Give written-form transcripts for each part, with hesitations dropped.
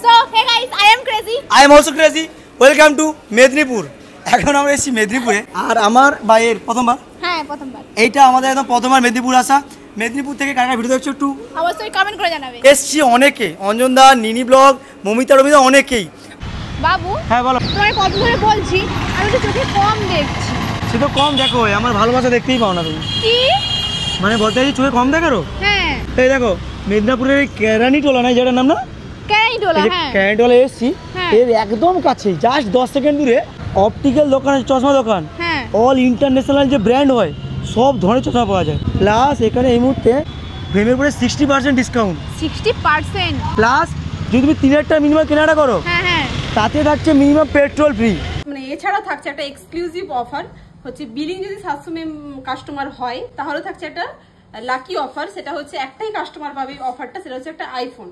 So, hey guys, I am crazy. I am also crazy. Welcome to Medinipur. এখন আমরা এসেছি মেদিনীপুরে আর আমার ভাইয়ের প্রথমবার। হ্যাঁ, প্রথমবার। এইটা আমাদের একদম প্রথমবার মেদিনীপুর আসা। মেদিনীপুর থেকে কারা ভিডিও দেখছো একটু অবশ্যই কমেন্ট করে জানাবে। এসেছি অনেকে, অঞ্জন দা, নিনি ব্লগ, মমিতা রবিদা অনেকেই। বাবু, হ্যাঁ বলো। তোমায় কত ধরে বলছি, আমি তো চোখে কম দেখছি। সে তো কম দেখো, আমার ভালোবাসা দেখতেই পাও না তুমি। কি? মানে বলতে চাইছি চোখে কম দেখারো? হ্যাঁ। এই দেখো, মেদিনীপুরের কেরানি টোলা না যেটার নাম না? কেরানিটোলা, হ্যাঁ। কেরানিটোলা এসেছি, এর একদম কাছে জাস্ট 10 সেকেন্ড দূরে অপটিক্যাল দোকান আছে, চশমা দোকান। হ্যাঁ। অল ইন্টারন্যাশনাল যে ব্র্যান্ড হয় সব ধরনের চশমা পাওয়া যায়। প্লাস এখানে এই মুহূর্তে ফ্রেমের উপরে 60% ডিসকাউন্ট। 60%? প্লাস যদি তুমি 3000 টাকা মিনিমাম কেনাকাটা করো, হ্যাঁ হ্যাঁ, তাতে থাকছে মিনিমাম পেট্রোল ফ্রি। মানে এছাড়াও থাকছে একটা এক্সক্লুসিভ অফার, হচ্ছে বিলিং যদি 700 কাস্টমার হয় তাহলে থাকছে একটা লাকি অফার। সেটা হচ্ছে একটাই কাস্টমার পাবে অফারটা, সেটা হচ্ছে একটা আইফোন।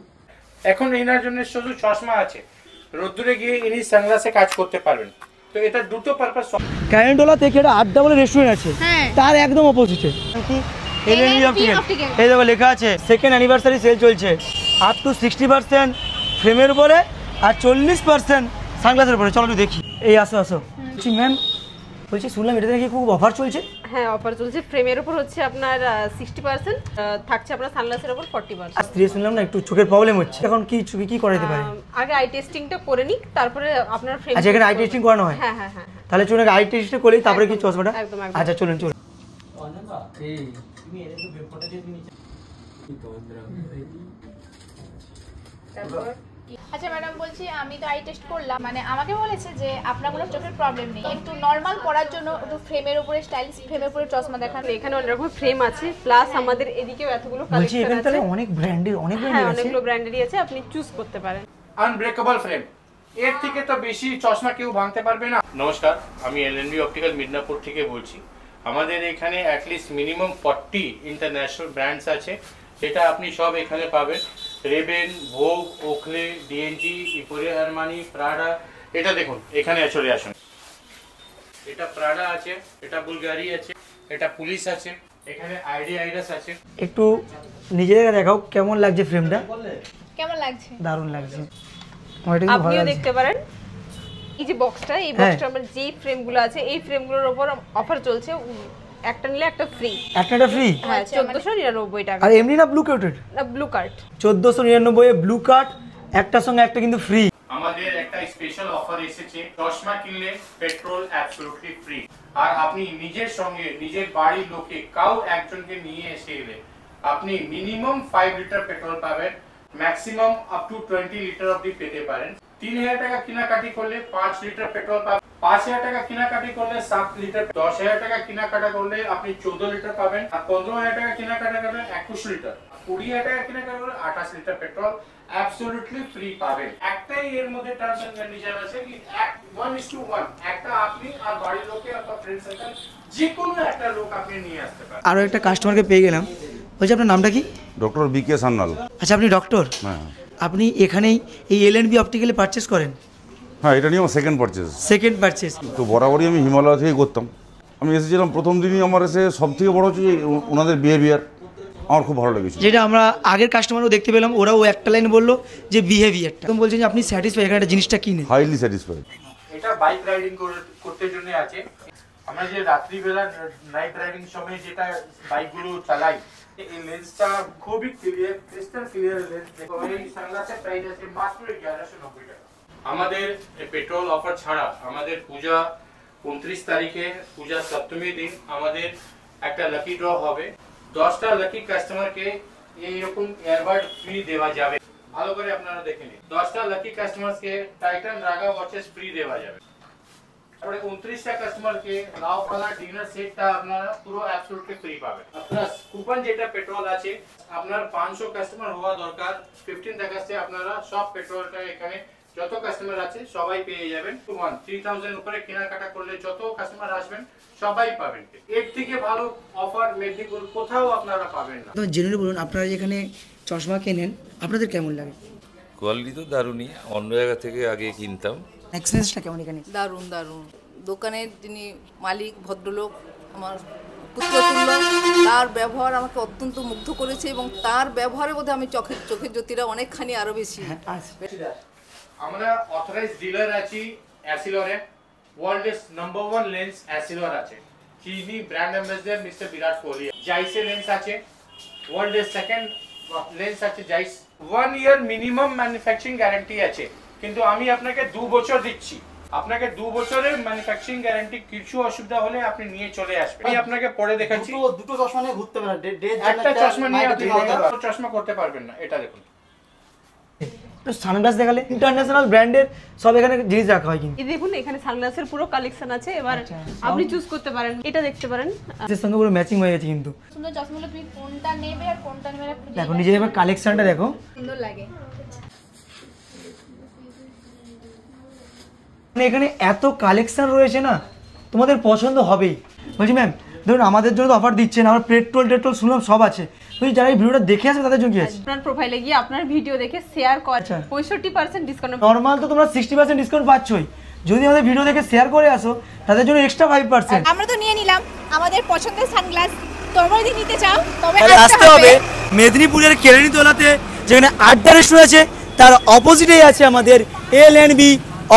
এখন এনার জন্য শুধু চশমা আছে, রোদ্দুরে গিয়ে ইনি সানগ্লাসে কাজ করতে পারবেন। তো এটা দুটো পারপাস। ক্যারেন্টোলা থেকে একটা আড্ডা বলে রেস্টুরেন্ট আছে, হ্যাঁ, তার একদম অপোজিটে এই দেখো লেখা আছে সেকেন্ড অ্যানিভার্সারি সেল চলছে, আপ টু 60% ফ্রেমের উপরে আর 40% সানগ্লাসের উপরে। চলো দেখি। এই আসো আসো। ম্যাম বলছি, শুনলাম এটা নাকি খুব অফার চলছে। হ্যাঁ, অফার চলছে। ফ্রেমের উপর হচ্ছে আপনার 60%, থাকছে আপনার সানগ্লাসের উপর 40%। আর স্ত্রী শুনলাম না একটু চোখের প্রবলেম হচ্ছে, এখন কি চোখে কি করাতে পারে? আগে আই টেস্টিংটা করে নিক, তারপরে আপনার ফ্রেম। আচ্ছা, এখানে আই টেস্টিং করানো হয়? হ্যাঁ হ্যাঁ হ্যাঁ। তাহলে চলুন আই টেস্টটা করি, তারপরে কি চশমাটা? একদম একদম। আচ্ছা চলুন চলুন। আচ্ছা ম্যাডাম, বলছি আমি তো আই টেস্ট করলাম, মানে আমাকে বলেছে যে আপনার কোনো চোখের প্রবলেম নেই, একটু নরমাল পড়ার জন্য একটু ফ্রেমের উপরে স্টাইলিশ ফ্রেমের উপরে চশমা দেখান। এখানে অনেক রকম ফ্রেম আছে, প্লাস আমাদের এদিকেও এতগুলো বলছি কালেকশন এখানে আছে। তাহলে অনেক ব্র্যান্ডের হ্যাঁ, অনেকগুলো ব্র্যান্ডেরই আছে, আপনি চুজ করতে পারেন। আনব্রেকেবল ফ্রেম, এর থেকে তো বেশি চশমা কেউ ভাঙতে পারবে না। নমস্কার, আমি এলএনবি অপটিক্যাল মিদনাপুর থেকে বলছি। আমাদের এখানে অ্যাটলিস্ট মিনিমাম 40 ইন্টারন্যাশনাল ব্র্যান্ডস আছে, যেটা আপনি সব এখানে পাবেন। রেবেন, ভোগ, ওকলে, ডিএনজি, ইপোরে আরমানি, প্রাডা। এটা দেখুন, এখানে চলে আসুন। এটা প্রাডা আছে, এটা বুলগারি আছে, এটা পুলিশ আছে, এখানে আইডিয়াস আছে। একটু নিজেদের দেখাও কেমন লাগছে ফ্রেমটা। কেমন লাগছে? দারুণ লাগছে। আপনিও দেখতে পারেন। এই যে বক্সটা, এই বক্সটা আমার যেই ফ্রেমগুলো আছে, এই ফ্রেমগুলোর উপর অফার চলছে, একটা নিলে একটা ফ্রি। একটা ফ্রি? হ্যাঁ, 1499 টাকা। আর এমনি না ব্লু কার্টেড? না, ব্লু কার্ড। 1499 এ ব্লু কার্ড, একটার সঙ্গে একটা কিন্তু ফ্রি। আমাদের একটা স্পেশাল অফার এসেছে, চশমা কিনলে পেট্রোল অ্যাবসলিউটলি ফ্রি। আর আপনি নিজের সঙ্গে নিজের বাড়ির লোকে কাউ একজনকে নিয়ে এসে এলে আপনি মিনিমাম 5 লিটার পেট্রোল পাবেন, ম্যাক্সিমাম আপ টু 20 লিটার অবধি পেতে পারেন। 3000 টাকা কেনাকাটি করলে 5 লিটার পেট্রোল পাবেন, 5000 টাকা কেনাকাটি করলে 7 লিটার, 10000 টাকা কেনাকাটা করলে আপনি 14 লিটার পাবেন, আর 15000 টাকা কেনাকাটা করলে 21 লিটার, 20000 টাকা কেনাকাটা করলে 28 লিটার পেট্রোল অ্যাবসলিউটলি ফ্রি পাবেন। একটাই এর মধ্যে টার্মস এন্ড কন্ডিশন আছে কি 1:1, একটা আপনি আর বাড়ির লোকে আপনার ফ্রেন্ড সার্কেল যে কোনো একটা লোক আপনি নিয়ে আসতে পারেন। আরও একটা কাস্টমারকে পেয়ে গেলাম। বলছি আপনার নামটা কি? ডক্টর বিকে সান্যাল। আচ্ছা, আপনি ডক্টর? হ্যাঁ। আপনি এখানেই এই এলএনবি অপটিক্যালে পারচেস করেন? হ্যাঁ, এটা নিয়ে আমার সেকেন্ড পারচেস। Second purchase? তো বরাবরই আমি হিমালয় থেকেই করতাম। আমি এসেছিলাম প্রথম দিনই, আমার এসে সব থেকে বড় হচ্ছে যে ওনাদের বিহেভিয়ার আমার খুব ভালো লেগেছে। যেটা আমরা আগের কাস্টমারও দেখতে পেলাম, ওরাও একটা লাইন বললো যে বিহেভিয়ারটা। একদম বলছেন যে আপনি স্যাটিসফাই এখানে জিনিসটা কিনে? Highly satisfied. এটা বাইক রাইডিং করতে জন্য আছে। আমরা যে রাত্রিবেলা নাইট রাইডিং সময় যেটা বাইকগুলো চালাই, এই লেন্সটা খুবই ক্লিয়ার, ক্রিস্টাল ক্লিয়ার লেন্স। দেখো, এই সানগ্লাসের প্রাইস আছে মাত্র 1190 টাকা। আমাদের পেট্রোল অফার ছাড়া আমাদের পূজা 29 তারিখে, পূজা সপ্তমী দিন আমাদের একটা লাকি ড্র হবে। 10টা লাকি কাস্টমারকে এইরকম ইয়ারবাড ফ্রি দেওয়া যাবে। ভালো করে আপনারা দেখে নিন। 10টা লাকি কাস্টমারকে টাইটান রাগা ওয়াচেস ফ্রি দেওয়া যাবে। তারপরে 29টা কাস্টমারকে লাউপালা ডিনার সেটটা আপনারা পুরো অ্যাবসলিউটলি ফ্রি পাবেন। আপনার কুপন যেটা পেট্রোল আছে, আপনার 500 কাস্টমার হওয়া দরকার। 15 টাকাতে আপনারা সব পেট্রোলটা এখানে যত কাস্টমার আছে সবাই পেয়ে যাবেন। 3000 উপরে কেনাকাটা করলে যত কাস্টমার আসবেন সবাই পাবেন। এর থেকে ভালো অফার মেদিনীপুর কোথাও আপনারা পাবেন না। তো জেনে বলুন, আপনারা যেখানে চশমা কেনেন আপনাদের কেমন লাগে? কোয়ালিটি তো দারুণই, অন্য জায়গা থেকে আগে কিনতাম। এক্সপিরিয়েন্সটা কেমন এখানে? দারুণ দারুণ। দোকানের যিনি মালিক ভদ্রলোক, আমার পুত্রতুল্য, তার ব্যবহার আমাকে অত্যন্ত মুগ্ধ করেছে এবং তার ব্যবহারের মধ্যে আমি চোখের জ্যোতিটা অনেকখানি আরও বেশি। আমরা অথরাইজ ডিলার আছি অ্যাসিলরে, ওয়ার্ল্ডের নাম্বার 1 লেন্স অ্যাসিলর আছে, যিনি brand ambassador mister Virat Kohli. জাইসে lens আছে, ওয়ার্ল্ডের সেকেন্ড লেন্স আছে জাইস। 1 ইয়ার মিনিমাম ম্যানুফ্যাকচারিং গ্যারান্টি আছে, কিন্তু আমি আপনাকে 2 বছর দিচ্ছি। আপনাকে 2 বছরের ম্যানুফ্যাকচারিং গ্যারান্টি, কিছু অসুবিধা হলে আপনি নিয়ে চলে আসবেন। আমি আপনাকে পরে দেখাচ্ছি। দুটো চশমা নিয়ে ঘুরতে পারেন, একটা চশমা নিয়ে আপনি চশমা করতে পারবেন না। এটা দেখুন, সানগ্লাস দেখালে ইন্টারন্যাশনাল ব্র্যান্ডের সব এখানে জিনিস রাখা হয়। কিন্তু এই দেখুন এখানে সানগ্লাসের পুরো কালেকশন আছে। এবার আপনি চুজ করতে পারেন, এটা দেখতে পারেন, এর সঙ্গে পুরো ম্যাচিং হয়ে গেছে। কিন্তু সুন্দর চশমাগুলো তুমি কোনটা নেবে আর কোনটা নেবে না দেখো নিজের এবার কালেকশনটা দেখো, সুন্দর লাগে। মানে এখানে এত কালেকশন রয়েছে না, তোমাদের পছন্দ হবেই। বলছি ম্যাম, ধরুন আমাদের জন্য তো অফার দিচ্ছেন, আমার পেট্রোল শুনলাম সব আছে, তুই যারা এই ভিডিওটা দেখে আসবে তাদের জন্য কি আছে? আপনার প্রোফাইলে গিয়ে আপনার ভিডিও দেখে শেয়ার করে আচ্ছা। 65% ডিসকাউন্ট। নর্মাল তো তোমরা 60% ডিসকাউন্ট পাচ্ছই, যদি আমাদের ভিডিও দেখে শেয়ার করে আসো তাদের জন্য এক্সট্রা 5%। আমরা তো নিয়ে নিলাম আমাদের পছন্দের সানগ্লাস, তোমরা যদি নিতে চাও তবে তাহলে আসতে হবে মেদিনীপুরের কেরানীতলাতে, যেখানে আড্ডা রেস্টুরেন্ট আছে, তার অপোজিটেই আছে আমাদের L&B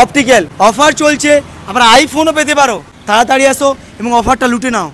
অপটিক্যাল। অফার চলছে, আবার আইফোনও পেতে পারো। তাড়াতাড়ি আসো এবং অফারটা লুটে নাও।